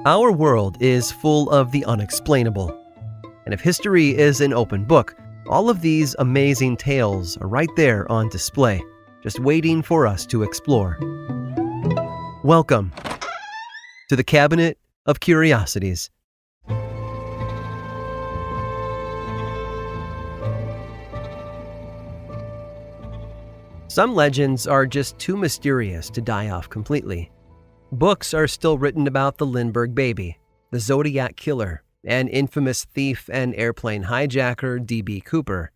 Our world is full of the unexplainable. And if history is an open book, all of these amazing tales are right there on display, just waiting for us to explore. Welcome to the Cabinet of Curiosities. Some legends are just too mysterious to die off completely. Books are still written about the Lindbergh baby, the Zodiac killer, and infamous thief and airplane hijacker D.B. Cooper.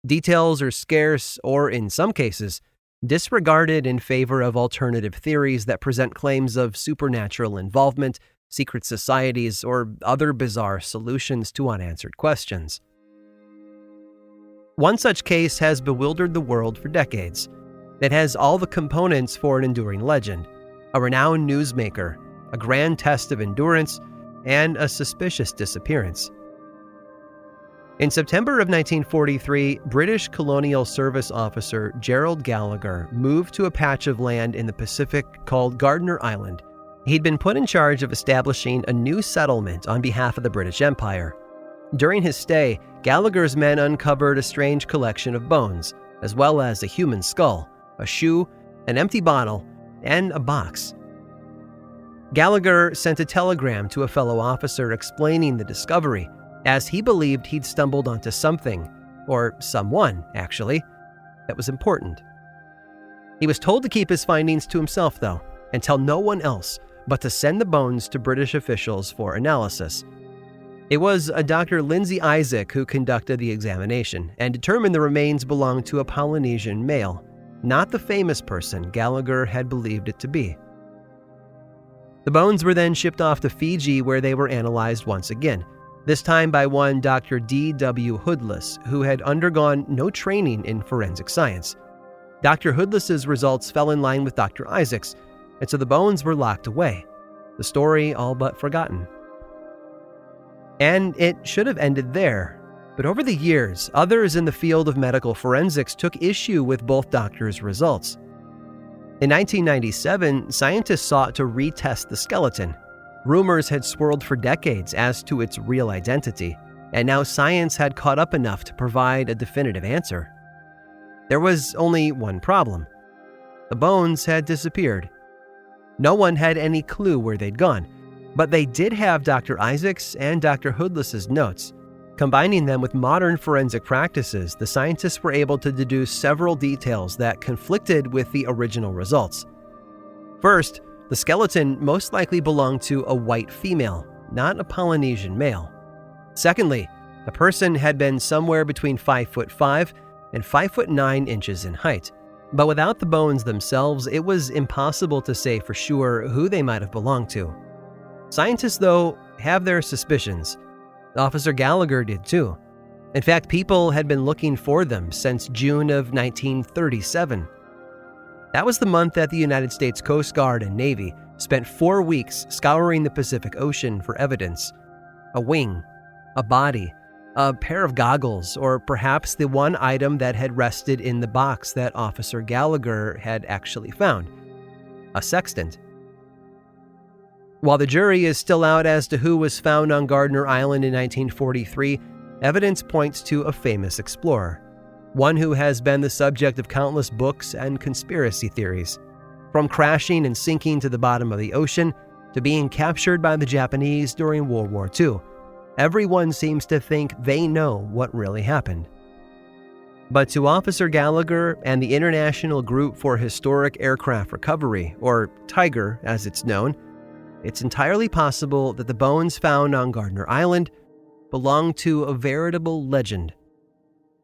Details are scarce or, in some cases, disregarded in favor of alternative theories that present claims of supernatural involvement, secret societies, or other bizarre solutions to unanswered questions. One such case has bewildered the world for decades. It has all the components for an enduring legend: a renowned newsmaker, a grand test of endurance, and a suspicious disappearance. In September of 1943, British Colonial Service officer Gerald Gallagher moved to a patch of land in the Pacific called Gardner Island. He'd been put in charge of establishing a new settlement on behalf of the British Empire. During his stay, Gallagher's men uncovered a strange collection of bones, as well as a human skull, a shoe, an empty bottle, and a box. Gallagher sent a telegram to a fellow officer explaining the discovery, as he believed he'd stumbled onto something, or someone, actually, that was important. He was told to keep his findings to himself, though, and tell no one else, but to send the bones to British officials for analysis. It was a Dr. Lindsay Isaac who conducted the examination and determined the remains belonged to a Polynesian male, not the famous person Gallagher had believed it to be. The bones were then shipped off to Fiji, where they were analyzed once again, this time by one Dr. D.W. Hoodless, who had undergone no training in forensic science. Dr. Hoodless's results fell in line with Dr. Isaac's, and so the bones were locked away, the story all but forgotten. And it should have ended there. But over the years, others in the field of medical forensics took issue with both doctors' results. In 1997, scientists sought to retest the skeleton. Rumors had swirled for decades as to its real identity, and now science had caught up enough to provide a definitive answer. There was only one problem. The bones had disappeared. No one had any clue where they'd gone, but they did have Dr. Isaac's and Dr. Hoodless's notes. Combining them with modern forensic practices, the scientists were able to deduce several details that conflicted with the original results. First, the skeleton most likely belonged to a white female, not a Polynesian male. Secondly, the person had been somewhere between 5'5" and 5'9" in height. But without the bones themselves, it was impossible to say for sure who they might have belonged to. Scientists, though, have their suspicions. Officer Gallagher did too. In fact, people had been looking for them since June of 1937. That was the month that the United States Coast Guard and Navy spent 4 weeks scouring the Pacific Ocean for evidence. A wing, a body, a pair of goggles, or perhaps the one item that had rested in the box that Officer Gallagher had actually found: a sextant. While the jury is still out as to who was found on Gardner Island in 1943, evidence points to a famous explorer, one who has been the subject of countless books and conspiracy theories. From crashing and sinking to the bottom of the ocean, to being captured by the Japanese during World War II, everyone seems to think they know what really happened. But to Officer Gallagher and the International Group for Historic Aircraft Recovery, or TIGER as it's known, it's entirely possible that the bones found on Gardner Island belong to a veritable legend,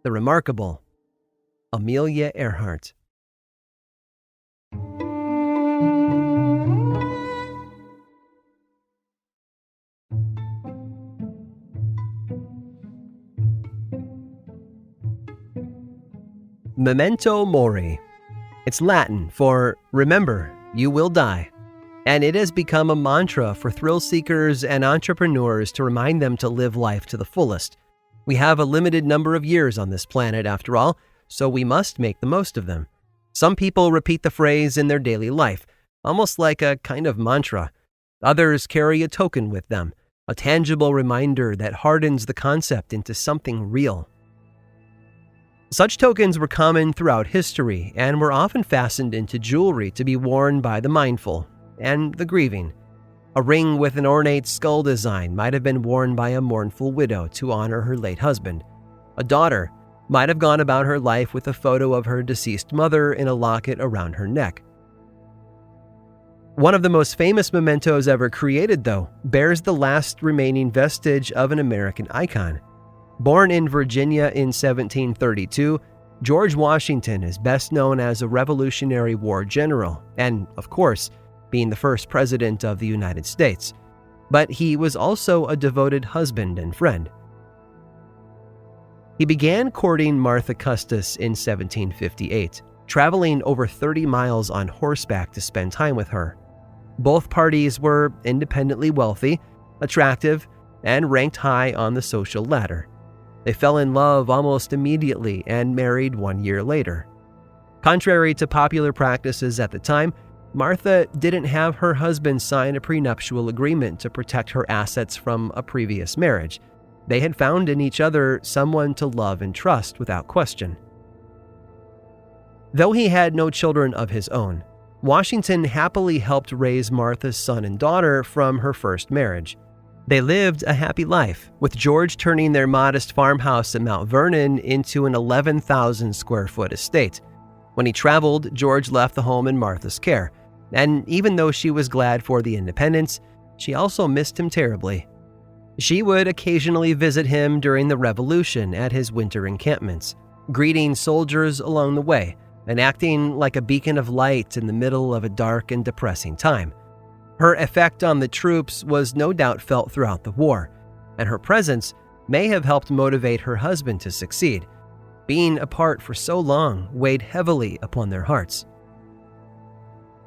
the remarkable Amelia Earhart. Memento mori. It's Latin for remember, you will die. And it has become a mantra for thrill seekers and entrepreneurs to remind them to live life to the fullest. We have a limited number of years on this planet, after all, so we must make the most of them. Some people repeat the phrase in their daily life, almost like a kind of mantra. Others carry a token with them, a tangible reminder that hardens the concept into something real. Such tokens were common throughout history and were often fastened into jewelry to be worn by the mindful and the grieving. A ring with an ornate skull design might have been worn by a mournful widow to honor her late husband. A daughter might have gone about her life with a photo of her deceased mother in a locket around her neck. One of the most famous mementos ever created, though, bears the last remaining vestige of an American icon. Born in Virginia in 1732, George Washington is best known as a Revolutionary War general and, of course, being the first president of the United States. But he was also a devoted husband and friend. He began courting Martha Custis in 1758, traveling over 30 miles on horseback to spend time with her. Both parties were independently wealthy, attractive, and ranked high on the social ladder. They fell in love almost immediately and married 1 year later. Contrary to popular practices at the time, Martha didn't have her husband sign a prenuptial agreement to protect her assets from a previous marriage. They had found in each other someone to love and trust without question. Though he had no children of his own, Washington happily helped raise Martha's son and daughter from her first marriage. They lived a happy life, with George turning their modest farmhouse at Mount Vernon into an 11,000 square foot estate. When he traveled, George left the home in Martha's care, and even though she was glad for the independence, she also missed him terribly. She would occasionally visit him during the Revolution at his winter encampments, greeting soldiers along the way and acting like a beacon of light in the middle of a dark and depressing time. Her effect on the troops was no doubt felt throughout the war, and her presence may have helped motivate her husband to succeed. Being apart for so long weighed heavily upon their hearts.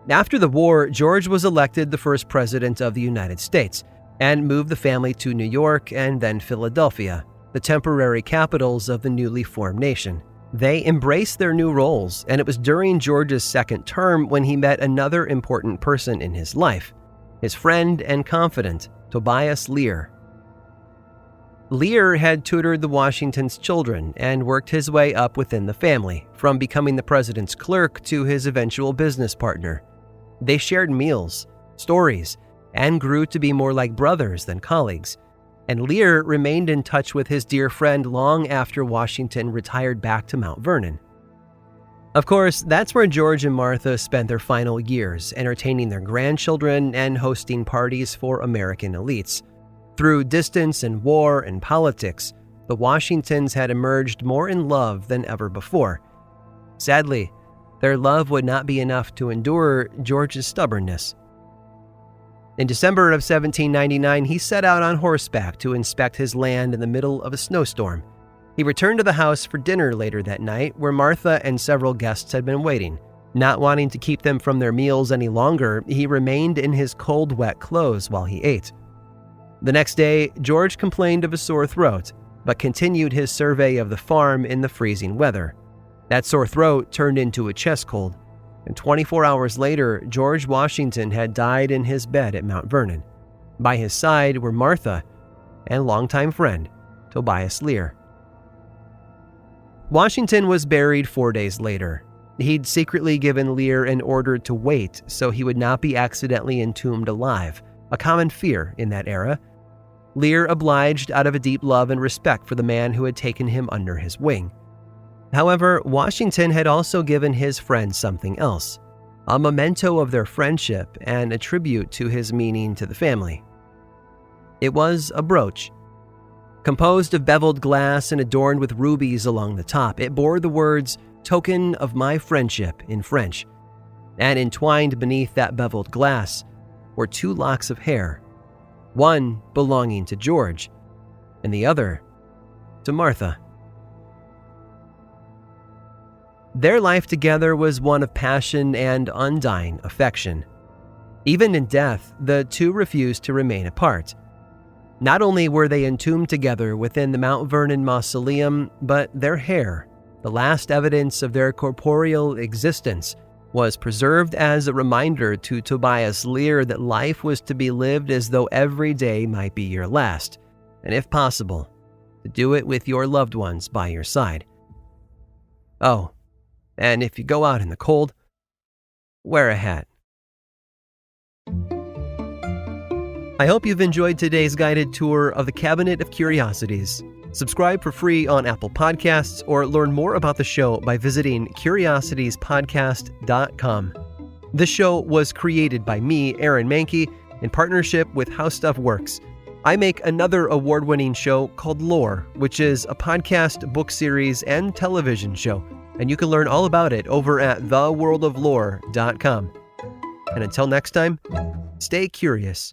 After the war, George was elected the first president of the United States and moved the family to New York and then Philadelphia, the temporary capitals of the newly formed nation. They embraced their new roles, and it was during George's second term when he met another important person in his life, his friend and confidant, Tobias Lear. Lear had tutored the Washingtons' children and worked his way up within the family, from becoming the president's clerk to his eventual business partner. They shared meals, stories, and grew to be more like brothers than colleagues. And Lear remained in touch with his dear friend long after Washington retired back to Mount Vernon. Of course, that's where George and Martha spent their final years, entertaining their grandchildren and hosting parties for American elites. Through distance and war and politics, the Washingtons had emerged more in love than ever before. Sadly, their love would not be enough to endure George's stubbornness. In December of 1799, he set out on horseback to inspect his land in the middle of a snowstorm. He returned to the house for dinner later that night, where Martha and several guests had been waiting. Not wanting to keep them from their meals any longer, he remained in his cold, wet clothes while he ate. The next day, George complained of a sore throat, but continued his survey of the farm in the freezing weather. That sore throat turned into a chest cold, and 24 hours later, George Washington had died in his bed at Mount Vernon. By his side were Martha and longtime friend, Tobias Lear. Washington was buried 4 days later. He'd secretly given Lear an order to wait so he would not be accidentally entombed alive, a common fear in that era. Lear obliged out of a deep love and respect for the man who had taken him under his wing. However, Washington had also given his friend something else, a memento of their friendship and a tribute to his meaning to the family. It was a brooch. Composed of beveled glass and adorned with rubies along the top, it bore the words, "Token of my friendship" in French. And entwined beneath that beveled glass were 2 locks of hair, one belonging to George and the other to Martha. Their life together was one of passion and undying affection. Even in death, the two refused to remain apart. Not only were they entombed together within the Mount Vernon mausoleum, but their hair, the last evidence of their corporeal existence, was preserved as a reminder to Tobias Lear that life was to be lived as though every day might be your last, and if possible, to do it with your loved ones by your side. Oh, and if you go out in the cold, wear a hat. I hope you've enjoyed today's guided tour of the Cabinet of Curiosities. Subscribe for free on Apple Podcasts or learn more about the show by visiting curiositiespodcast.com. This show was created by me, Aaron Mahnke, in partnership with How Stuff Works. I make another award-winning show called Lore, which is a podcast, book series, and television show, and you can learn all about it over at theworldoflore.com. And until next time, stay curious.